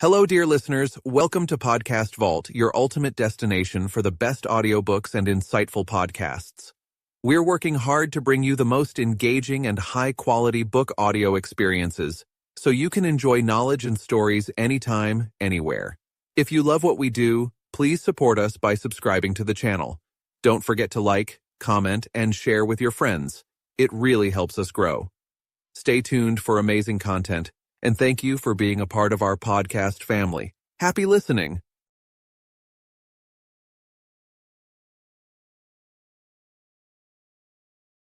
Hello, dear listeners. Welcome to Podcast Vault, your ultimate destination for the best audiobooks and insightful podcasts. We're working hard to bring you the most engaging and high-quality book audio experiences, so you can enjoy knowledge and stories anytime, anywhere. If you love what we do, please support us by subscribing to the channel. Don't forget to like, comment, and share with your friends. It really helps us grow. Stay tuned for amazing content, and thank you for being a part of our podcast family. Happy listening.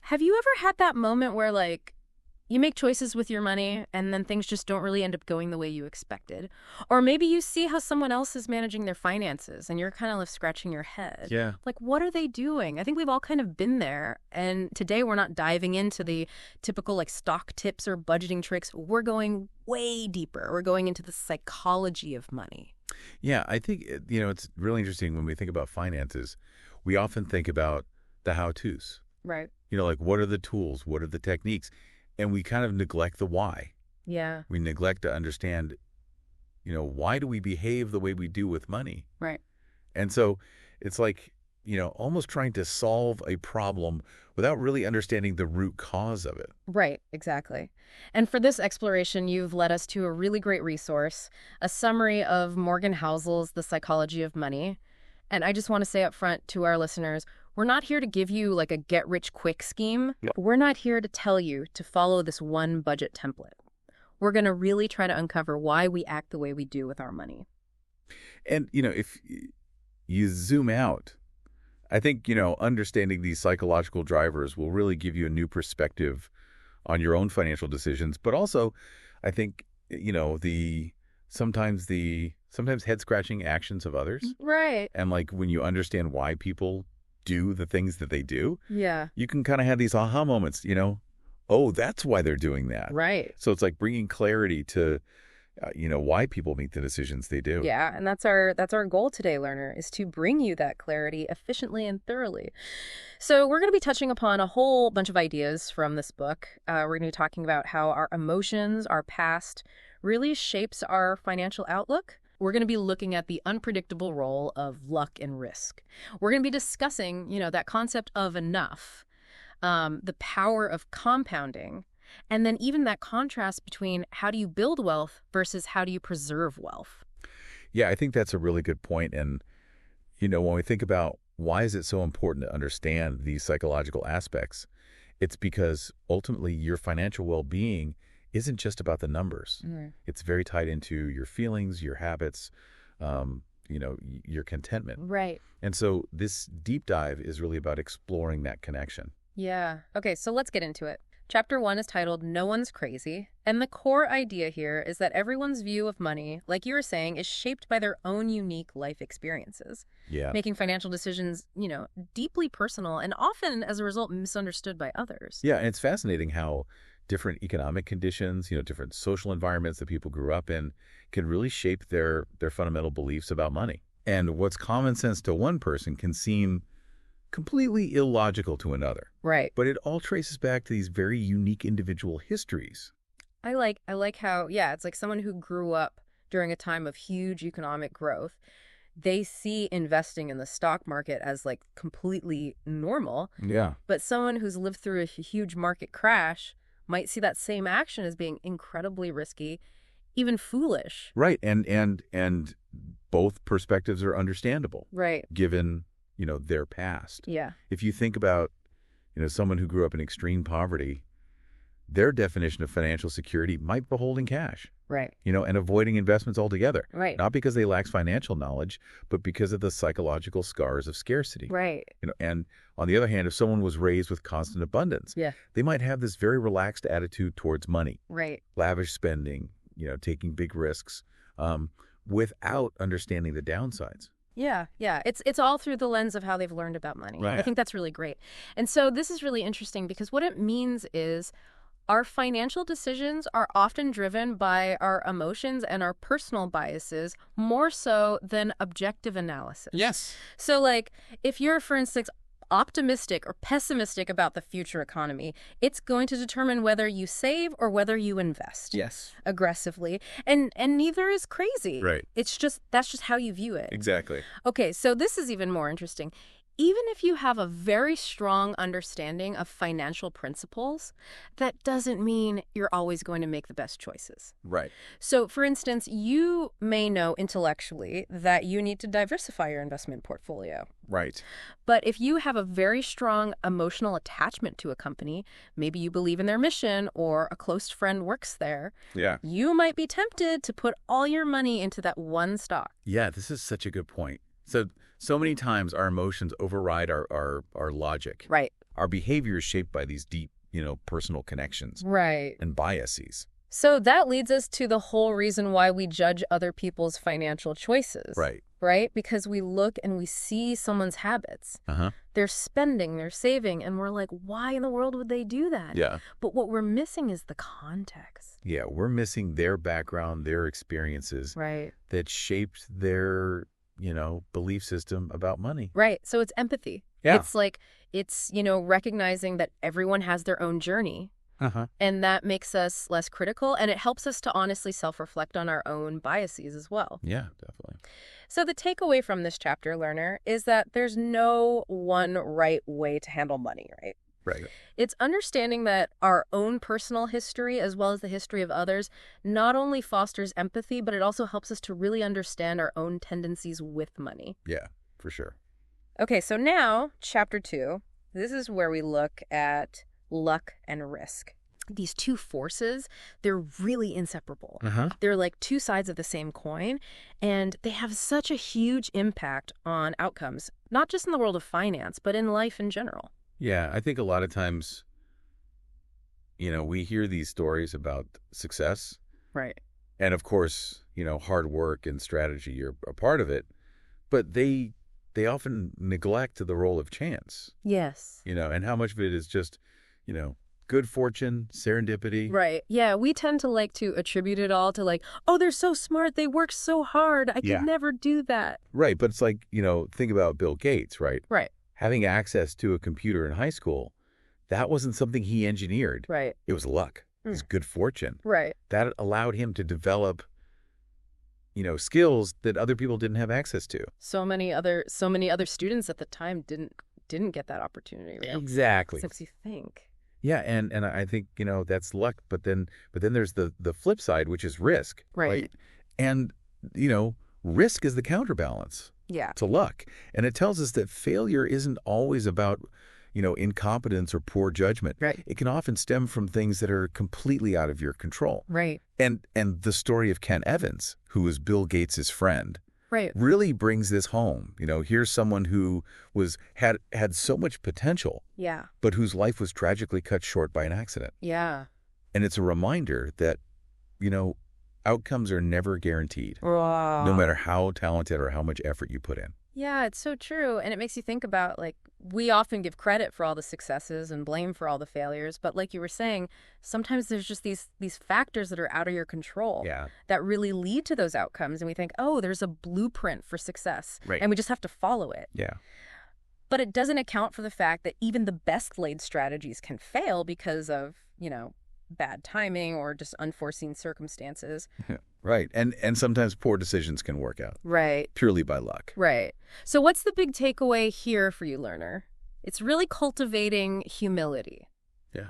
Have you ever had that moment where, you make choices with your money and then things just don't really end up going the way you expected? Or maybe you see how someone else is managing their finances and you're kind of left scratching your head. Yeah. Like, what are they doing? I think we've all kind of been there. And today we're not diving into the typical stock tips or budgeting tricks. We're going way deeper. We're going into the psychology of money. Yeah, I think, it's really interesting when we think about finances. We often think about the how-tos. Right. What are the tools? What are the techniques? And we kind of neglect the why. Yeah. We neglect to understand, why do we behave the way we do with money? Right. And so it's like, almost trying to solve a problem without really understanding the root cause of it. Right, exactly. And for this exploration, you've led us to a really great resource, a summary of Morgan Housel's The Psychology of Money. And I just want to say up front to our listeners, we're not here to give you a get-rich-quick scheme. Yep. We're not here to tell you to follow this one budget template. We're going to really try to uncover why we act the way we do with our money. And, if you zoom out, I think, understanding these psychological drivers will really give you a new perspective on your own financial decisions. But also, I think, sometimes head-scratching actions of others. Right. And when you understand why people do the things that they do, Yeah. you can kind of have these aha moments, oh, that's why they're doing that. Right. So it's like bringing clarity to, why people make the decisions they do. Yeah, and that's our goal today, learner, is to bring you that clarity efficiently and thoroughly. So we're going to be touching upon a whole bunch of ideas from this book. We're going to be talking about how our emotions, our past, really shapes our financial outlook. We're going to be looking at the unpredictable role of luck and risk. We're going to be discussing, that concept of enough, the power of compounding, and then even that contrast between how do you build wealth versus how do you preserve wealth. Yeah, I think that's a really good point. And, when we think about why is it so important to understand these psychological aspects, it's because ultimately your financial well-being isn't just about the numbers. Mm. It's very tied into your feelings, your habits, your contentment. Right. And so this deep dive is really about exploring that connection. Yeah. Okay, so let's get into it. Chapter 1 is titled No One's Crazy, and the core idea here is that everyone's view of money, like you were saying, is shaped by their own unique life experiences. Yeah. Making financial decisions, deeply personal and often, as a result, misunderstood by others. Yeah, and it's fascinating how different economic conditions, different social environments that people grew up in can really shape their fundamental beliefs about money. And what's common sense to one person can seem completely illogical to another. Right. But it all traces back to these very unique individual histories. I like how, it's like someone who grew up during a time of huge economic growth. They see investing in the stock market as completely normal. Yeah. But someone who's lived through a huge market crash might see that same action as being incredibly risky, even foolish. Right. And both perspectives are understandable. Right. Given, their past. Yeah. If you think about, someone who grew up in extreme poverty, their definition of financial security might be holding cash. Right. And avoiding investments altogether. Right. Not because they lack financial knowledge, but because of the psychological scars of scarcity. Right. And on the other hand, if someone was raised with constant abundance, Yeah. they might have this very relaxed attitude towards money. Right. Lavish spending, taking big risks, without understanding the downsides. Yeah. It's all through the lens of how they've learned about money. Right. I think that's really great. And so this is really interesting because what it means is our financial decisions are often driven by our emotions and our personal biases more so than objective analysis. Yes. So if you're, for instance, optimistic or pessimistic about the future economy, it's going to determine whether you save or whether you invest. Yes. Aggressively. And neither is crazy. Right. That's just how you view it. Exactly. Okay, so this is even more interesting. Even if you have a very strong understanding of financial principles, that doesn't mean you're always going to make the best choices. Right. So, for instance, you may know intellectually that you need to diversify your investment portfolio. Right. But if you have a very strong emotional attachment to a company, maybe you believe in their mission or a close friend works there, Yeah. you might be tempted to put all your money into that one stock. Yeah, this is such a good point. So many times our emotions override our logic. Right. Our behavior is shaped by these deep, personal connections Right. and biases. So that leads us to the whole reason why we judge other people's financial choices. Right. Right? Because we look and we see someone's habits. Uh-huh. They're spending, they're saving, and we're like, why in the world would they do that? Yeah. But what we're missing is the context. Yeah, we're missing their background, their experiences Right. that shaped their, belief system about money. Right. So it's empathy. Yeah. It's recognizing that everyone has their own journey. Uh-huh. And that makes us less critical, and it helps us to honestly self-reflect on our own biases as well. Yeah, definitely. So the takeaway from this chapter, learner, is that there's no one right way to handle money, right? Right. It's understanding that our own personal history, as well as the history of others, not only fosters empathy, but it also helps us to really understand our own tendencies with money. Yeah, for sure. Okay, so now, chapter 2, this is where we look at luck and risk. These two forces, they're really inseparable. Uh-huh. They're like two sides of the same coin, and they have such a huge impact on outcomes, not just in the world of finance, but in life in general. Yeah, I think a lot of times, we hear these stories about success. Right. And of course, hard work and strategy are a part of it, but they often neglect the role of chance, Yes. and how much of it is just, good fortune, serendipity. Right. Yeah, we tend to like to attribute it all to like, oh, they're so smart, they work so hard, I Yeah. could never do that. Right, but it's like, think about Bill Gates, right? Right. Having access to a computer in high school, that wasn't something he engineered. Right. It was luck. It was good fortune. Right. That allowed him to develop, skills that other people didn't have access to. So many other students at the time didn't get that opportunity. Right? Exactly. Makes you think. Yeah, and I think, that's luck, but then there's the flip side, which is risk. Right. And, risk is the counterbalance Yeah. to luck. And it tells us that failure isn't always about, incompetence or poor judgment. Right. It can often stem from things that are completely out of your control. Right. And the story of Ken Evans, who was Bill Gates' friend, Right. really brings this home. Here's someone who had so much potential, Yeah. but whose life was tragically cut short by an accident. Yeah. And it's a reminder that, outcomes are never guaranteed, Wow. no matter how talented or how much effort you put in. Yeah, it's so true. And it makes you think about, like, we often give credit for all the successes and blame for all the failures. But like you were saying, sometimes there's just these factors that are out of your control Yeah. that really lead to those outcomes. And we think, oh, there's a blueprint for success. Right. And we just have to follow it. Yeah. But it doesn't account for the fact that even the best laid strategies can fail because of, bad timing or just unforeseen circumstances. Right. And sometimes poor decisions can work out Right. purely by luck. Right. So what's the big takeaway here for you, learner? It's really cultivating humility. Yeah.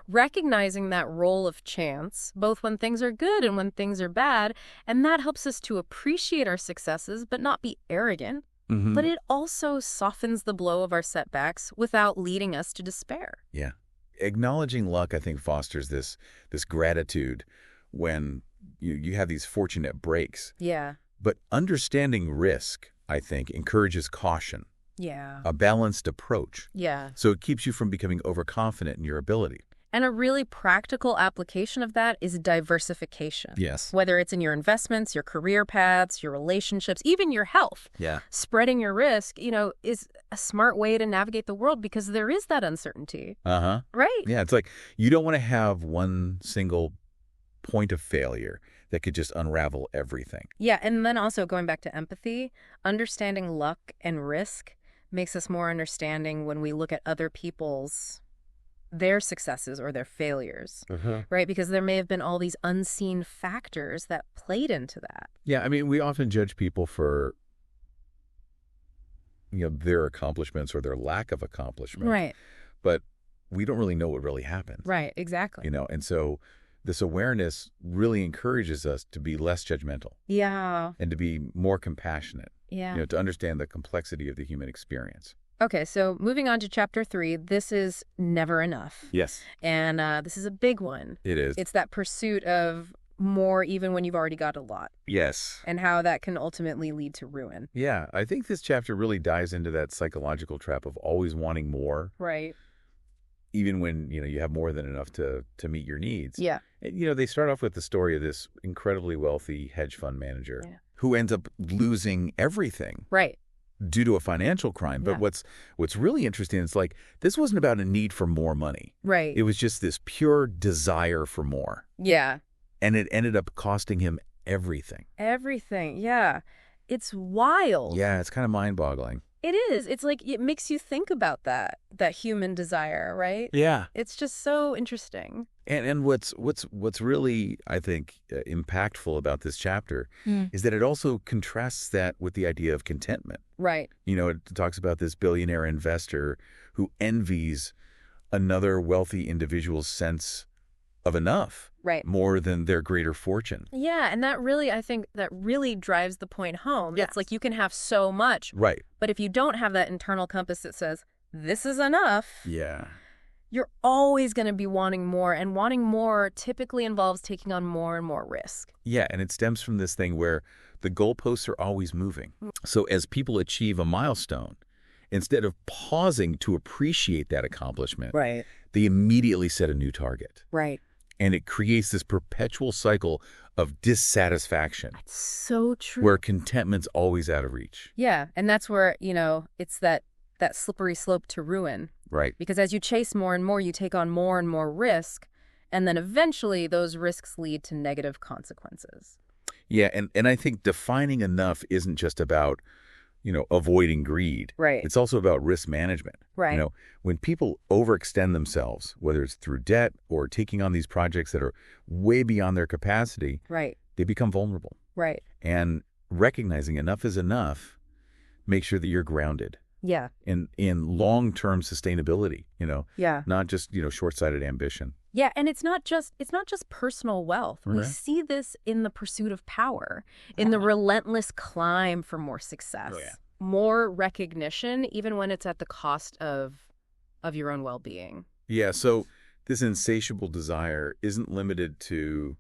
Recognizing that role of chance, both when things are good and when things are bad, and that helps us to appreciate our successes but not be arrogant. Mm-hmm. But it also softens the blow of our setbacks without leading us to despair. Yeah. Acknowledging luck, I think, fosters this gratitude when you have these fortunate breaks. Yeah. But understanding risk, I think, encourages caution, Yeah. a balanced approach. Yeah. So it keeps you from becoming overconfident in your ability. And a really practical application of that is diversification. Yes. Whether it's in your investments, your career paths, your relationships, even your health. Yeah. Spreading your risk, is a smart way to navigate the world because there is that uncertainty. Uh-huh. Right. Yeah, it's like you don't want to have one single point of failure that could just unravel everything. Yeah. And then also going back to empathy, understanding luck and risk makes us more understanding when we look at other people's their successes or their failures, right? Because there may have been all these unseen factors that played into that. Yeah, I mean, we often judge people for, their accomplishments or their lack of accomplishment. Right. But we don't really know what really happened. Right, exactly. And so this awareness really encourages us to be less judgmental. Yeah. And to be more compassionate. Yeah. To understand the complexity of the human experience. Okay, so moving on to chapter 3, this is never enough. Yes. And this is a big one. It is. It's that pursuit of more even when you've already got a lot. Yes. And how that can ultimately lead to ruin. Yeah, I think this chapter really dives into that psychological trap of always wanting more. Right. Even when, you have more than enough to meet your needs. Yeah. And, they start off with the story of this incredibly wealthy hedge fund manager who ends up losing everything. Right. Due to a financial crime. But what's really interesting is this wasn't about a need for more money. Right. It was just this pure desire for more. Yeah. And it ended up costing him everything. Everything. Yeah. It's wild. Yeah, it's kind of mind-boggling. It is. It's like it makes you think about that human desire, right? Yeah. It's just so interesting. And what's really, I think, impactful about this chapter is that it also contrasts that with the idea of contentment. Right. It talks about this billionaire investor who envies another wealthy individual's sense of enough. Right. More than their greater fortune. Yeah, and I think that really drives the point home. Yes. It's like you can have so much. Right. But if you don't have that internal compass that says, this is enough. Yeah. You're always going to be wanting more, and wanting more typically involves taking on more and more risk. Yeah, and it stems from this thing where the goalposts are always moving. So as people achieve a milestone, instead of pausing to appreciate that accomplishment, right, they immediately set a new target. Right. And it creates this perpetual cycle of dissatisfaction. That's so true. Where contentment's always out of reach. Yeah, and that's where, it's that slippery slope to ruin. Right. Because as you chase more and more, you take on more and more risk, and then eventually those risks lead to negative consequences. Yeah, and I think defining enough isn't just about, avoiding greed. Right. It's also about risk management. Right. When people overextend themselves, whether it's through debt or taking on these projects that are way beyond their capacity, right, they become vulnerable. Right. And recognizing enough is enough makes sure that you're grounded. Yeah. In long-term sustainability, Yeah. Not just, short-sighted ambition. Yeah, and it's not just personal wealth. Right. We see this in the pursuit of power, in the relentless climb for more success, more recognition, even when it's at the cost of your own well-being. Yeah, so this insatiable desire isn't limited to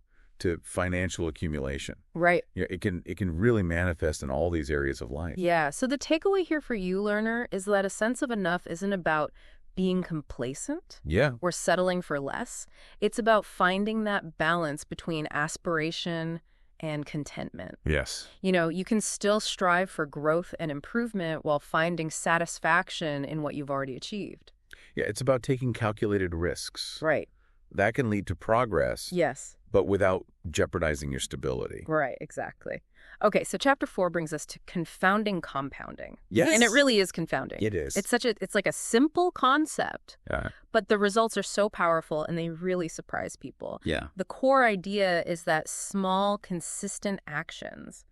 financial accumulation. Right. It can really manifest in all these areas of life. Yeah, so the takeaway here for you, learner, is that a sense of enough isn't about being complacent or settling for less. It's about finding that balance between aspiration and contentment. Yes. You can still strive for growth and improvement while finding satisfaction in what you've already achieved. Yeah, it's about taking calculated risks. Right. That can lead to progress. Yes. But without jeopardizing your stability. Right, exactly. Okay, so chapter 4 brings us to confounding compounding. Yes. And it really is confounding. It is. It's like a simple concept, Yeah. but the results are so powerful and they really surprise people. Yeah. The core idea is that small, consistent actions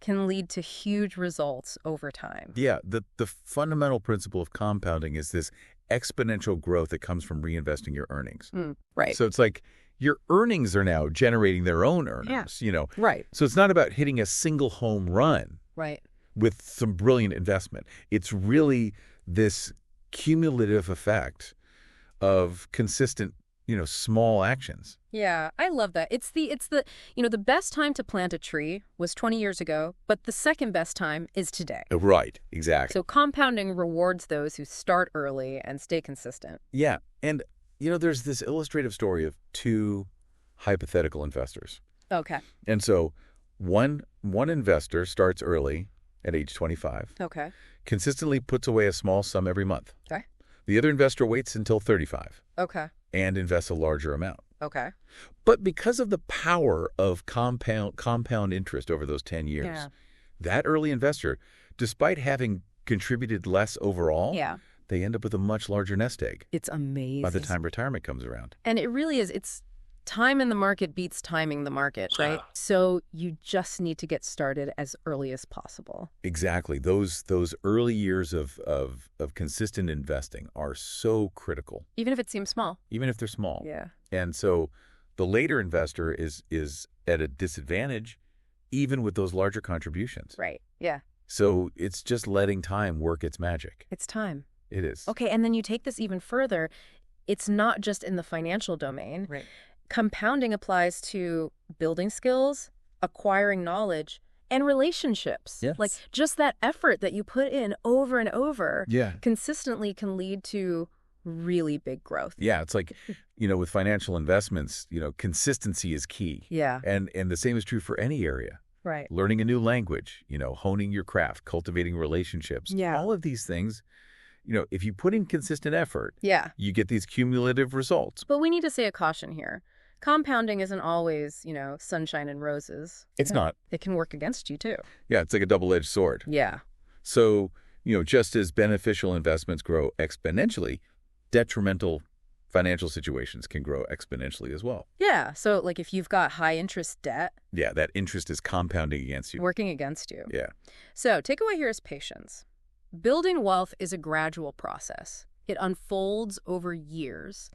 can lead to huge results over time. Yeah, the fundamental principle of compounding is this exponential growth that comes from reinvesting your earnings. Right. So it's like your earnings are now generating their own earnings, Right. So it's not about hitting a single home run Right. with some brilliant investment. It's really this cumulative effect of consistent, small actions. Yeah, I love that. It's the the best time to plant a tree was 20 years ago, but the second best time is today. Right, exactly. So compounding rewards those who start early and stay consistent. Yeah, and there's this illustrative story of two hypothetical investors. Okay. And so one investor starts early at age 25. Okay. Consistently puts away a small sum every month. Okay. The other investor waits until 35. Okay. And invests a larger amount. Okay. But because of the power of compound interest over those 10 years, that early investor, despite having contributed less overall, Yeah. they end up with a much larger nest egg It's amazing. by the time retirement comes around. And it really is. It's time in the market beats timing the market, right? So you just need to get started as early as possible. Exactly. Those early years of consistent investing are so critical, Even if it seems small. even if they're small. Yeah. And so the later investor is at a disadvantage even with those larger contributions. Right. Yeah. So it's just letting time work its magic. It's time. It is. Okay. And then you take this even further. It's not just in the financial domain. Right. Compounding applies to building skills, acquiring knowledge, and relationships. Yes. Like just that effort that you put in over and over Yeah. consistently can lead to really big growth. Yeah, it's like, with financial investments, consistency is key. Yeah. And the same is true for any area. Right. Learning a new language, honing your craft, cultivating relationships. Yeah. All of these things, if you put in consistent effort, Yeah. you get these cumulative results. But we need to say a caution here. Compounding isn't always, sunshine and roses. It's not. It can work against you too. Yeah, it's like a double-edged sword. Yeah. So, just as beneficial investments grow exponentially, detrimental financial situations can grow exponentially as well. Yeah. So like if you've got high interest debt Yeah, that interest is compounding against you. working against you. Yeah. So takeaway here is patience. Building wealth is a gradual process. It unfolds over years.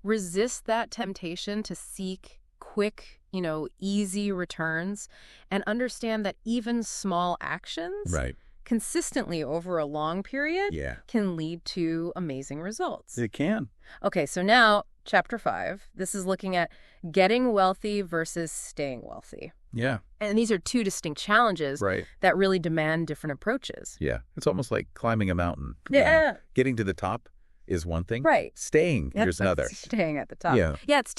Resist that temptation to seek quick, easy returns, and understand that even small actions Right. consistently over a long period Yeah. can lead to amazing results. It can. Okay, so now chapter 5, this is looking at getting wealthy versus staying wealthy. Yeah. And these are two distinct challenges Right. that really demand different approaches. Yeah. It's almost like climbing a mountain. Yeah. Getting to the top is one thing. Right. Staying That's here's another. Staying at the top. Yeah. Yeah, it's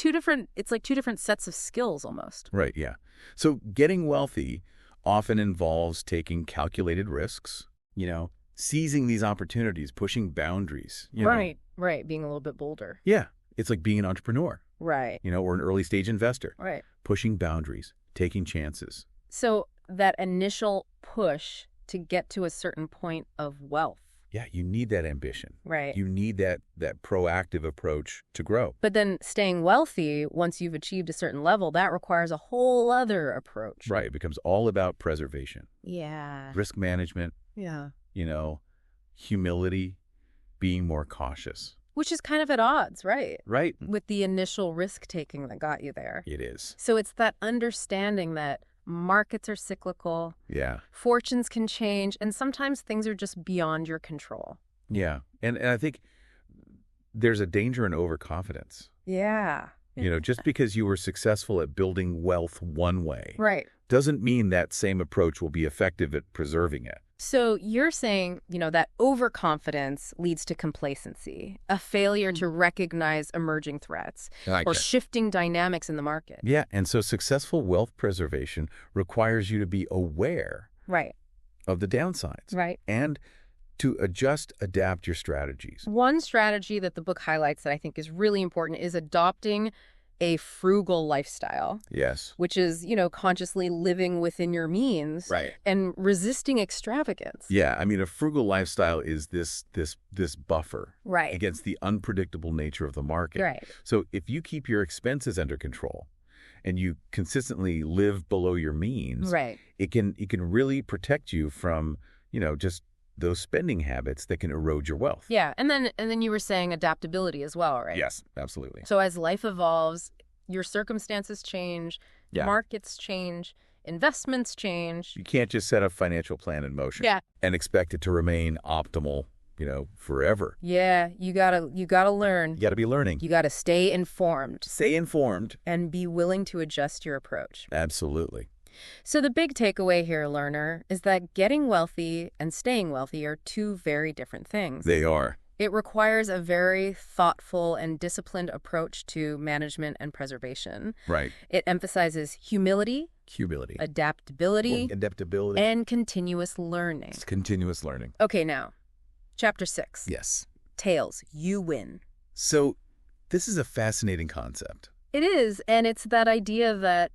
like two different sets of skills almost. Right. Yeah. So getting wealthy often involves taking calculated risks, seizing these opportunities, pushing boundaries. Right. Being a little bit bolder. Yeah. It's like being an entrepreneur, Right. or an early stage investor. Right. Pushing boundaries, taking chances. So that initial push to get to a certain point of wealth. Yeah, you need that ambition. Right. You need that proactive approach to grow. But then staying wealthy, once you've achieved a certain level, that requires a whole other approach. Right. It becomes all about preservation, Yeah. risk management, Yeah. humility, being more cautious. Which is kind of at odds, right? Right. With the initial risk-taking that got you there. It is. So it's that understanding that markets are cyclical, Yeah. fortunes can change, and sometimes things are just beyond your control. Yeah. And I think there's a danger in overconfidence. Yeah. Just because you were successful at building wealth one way Right. doesn't mean that same approach will be effective at preserving it. So you're saying, that overconfidence leads to complacency, a failure to recognize emerging threats, or shifting dynamics in the market. Yeah. And so successful wealth preservation requires you to be aware Right. of the downsides Right. and to adapt your strategies. One strategy that the book highlights that I think is really important is adopting a frugal lifestyle, Yes. which is, consciously living within your means Right. and resisting extravagance. Yeah. I mean, a frugal lifestyle is this buffer Right. against the unpredictable nature of the market. Right. So if you keep your expenses under control and you consistently live below your means, Right. it can really protect you from, just those spending habits that can erode your wealth. Yeah. And then you were saying adaptability as well, right? Yes, absolutely. So as life evolves, your circumstances change, Yeah. markets change, investments change. You can't just set a financial plan in motion Yeah. and expect it to remain optimal, forever. Yeah, you gotta learn. You got to be learning. You gotta stay informed Stay informed. and be willing to adjust your approach. Absolutely. So the big takeaway here, learner, is that getting wealthy and staying wealthy are two very different things. They are. It requires a very thoughtful and disciplined approach to management and preservation. Right. It emphasizes humility, Humility. adaptability, Adaptability. and continuous learning. It's continuous learning. Okay, now, chapter 6. Yes. Tails, you win. So this is a fascinating concept. It is, and it's that idea that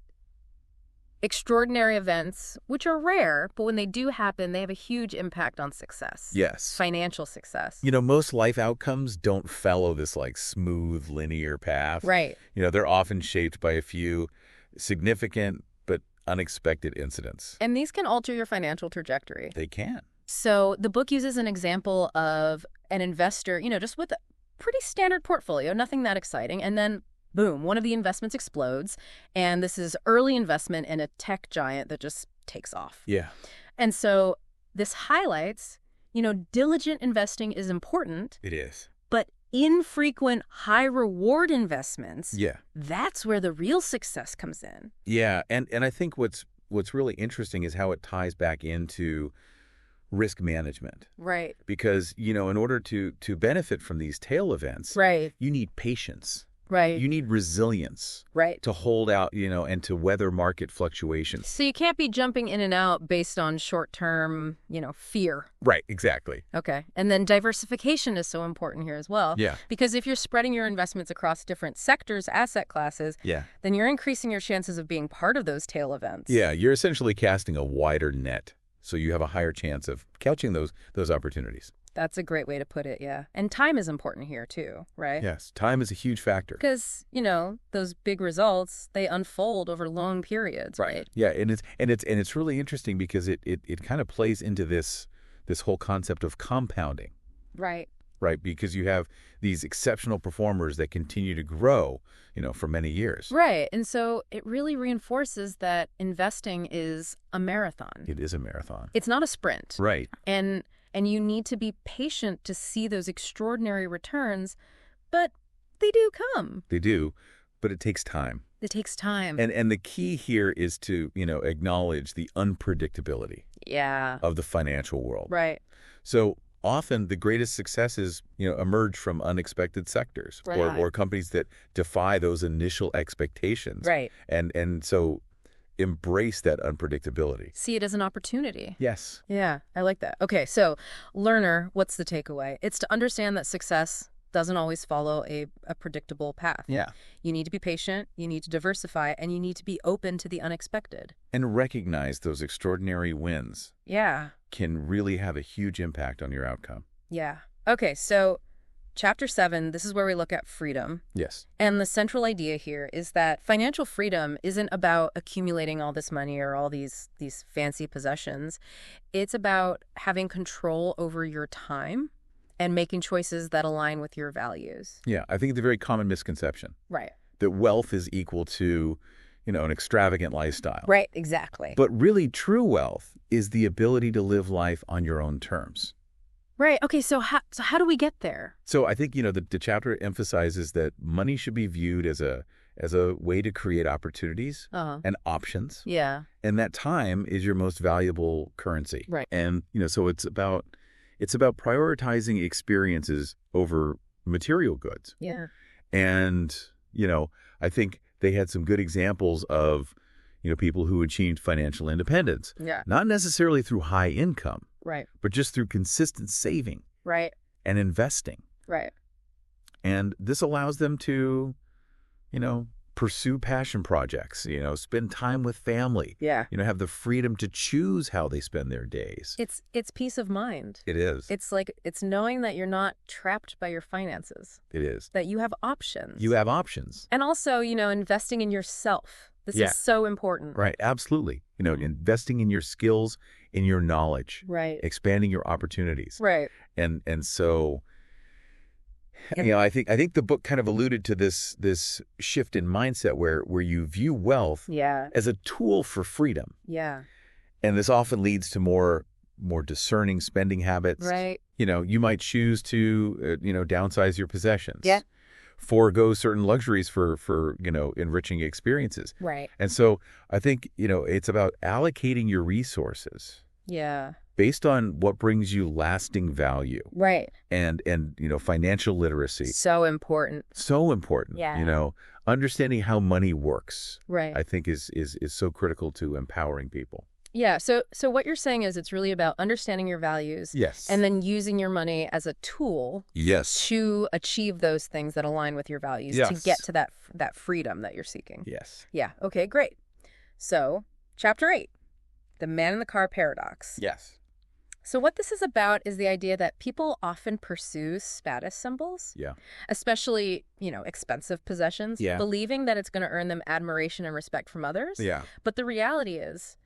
extraordinary events, which are rare, but when they do happen, they have a huge impact on success. Yes. Financial success. Most life outcomes don't follow this like smooth, linear path. Right. They're often shaped by a few significant but unexpected incidents. And these can alter your financial trajectory. They can. So the book uses an example of an investor, just with a pretty standard portfolio, nothing that exciting, and then boom, one of the investments explodes, and this is early investment in a tech giant that just takes off. Yeah. And so this highlights, diligent investing is important. It is. But infrequent high-reward investments, Yeah. that's where the real success comes in. Yeah, and I think what's really interesting is how it ties back into risk management. Right. Because, in order to benefit from these tail events, Right. you need patience. Right. You need resilience. Right. To hold out, and to weather market fluctuations. So you can't be jumping in and out based on short-term, fear. Right, exactly. Okay. And then diversification is so important here as well. Yeah. Because if you're spreading your investments across different sectors, asset classes, Yeah. then you're increasing your chances of being part of those tail events. Yeah, you're essentially casting a wider net, so you have a higher chance of catching those opportunities. That's a great way to put it, yeah. And time is important here too, right? Yes, time is a huge factor. Because, those big results, they unfold over long periods, right? Yeah, and it's really interesting because it kind of plays into this whole concept of compounding. Right. Right, because you have these exceptional performers that continue to grow, for many years. Right. And so it really reinforces that investing is a marathon. It is a marathon. It's not a sprint. Right. And you need to be patient to see those extraordinary returns, but they do come. They do, but it takes time. It takes time. And the key here is to, acknowledge the unpredictability Yeah. of the financial world. Right. So often the greatest successes, emerge from unexpected sectors Right. or companies that defy those initial expectations. Right. And so embrace that unpredictability. See it as an opportunity. Yes. Yeah, I like that. Okay, so learner, what's the takeaway? It's to understand that success doesn't always follow a predictable path. Yeah. You need to be patient, you need to diversify, and you need to be open to the unexpected. And recognize those extraordinary wins Yeah. can really have a huge impact on your outcome. Yeah. Okay, so Chapter 7, this is where we look at freedom. Yes. And the central idea here is that financial freedom isn't about accumulating all this money or all these fancy possessions. It's about having control over your time and making choices that align with your values. Yeah, I think it's a very common misconception Right. that wealth is equal to, an extravagant lifestyle. Right, exactly. But really true wealth is the ability to live life on your own terms. Right. Okay, so how do we get there? So I think, the chapter emphasizes that money should be viewed as a way to create opportunities and options. Yeah. And that time is your most valuable currency. Right. And, so it's about prioritizing experiences over material goods. Yeah. And, I think they had some good examples of, people who achieved financial independence. Yeah. Not necessarily through high income, Right. but just through consistent saving Right. and investing. Right. And this allows them to, pursue passion projects, spend time with family, Yeah. have the freedom to choose how they spend their days. It's peace of mind. It is. It's knowing that you're not trapped by your finances, It is. that you have options. You have options. And also, investing in yourself. This Yeah. is so important. Right. Absolutely. Investing in your skills, in your knowledge, Right. expanding your opportunities. Right. And so, I think the book kind of alluded to this shift in mindset where you view wealth Yeah. as a tool for freedom. Yeah. And this often leads to more discerning spending habits. Right. You might choose to, downsize your possessions. Yeah. Forego certain luxuries for enriching experiences. Right. And so I think, it's about allocating your resources Yeah. based on what brings you lasting value Right. and financial literacy. So important. So important. Yeah. Understanding how money works, Right. I think is so critical to empowering people. Yeah. So what you're saying is it's really about understanding your values. Yes. And then using your money as a tool Yes. to achieve those things that align with your values, to Yes. get to that freedom that you're seeking. Yes. Yeah. Okay, great. So Chapter 8, the man in the car paradox. Yes. So what this is about is the idea that people often pursue status symbols, Yeah. especially, expensive possessions, Yeah. believing that it's going to earn them admiration and respect from others. Yeah. But the reality is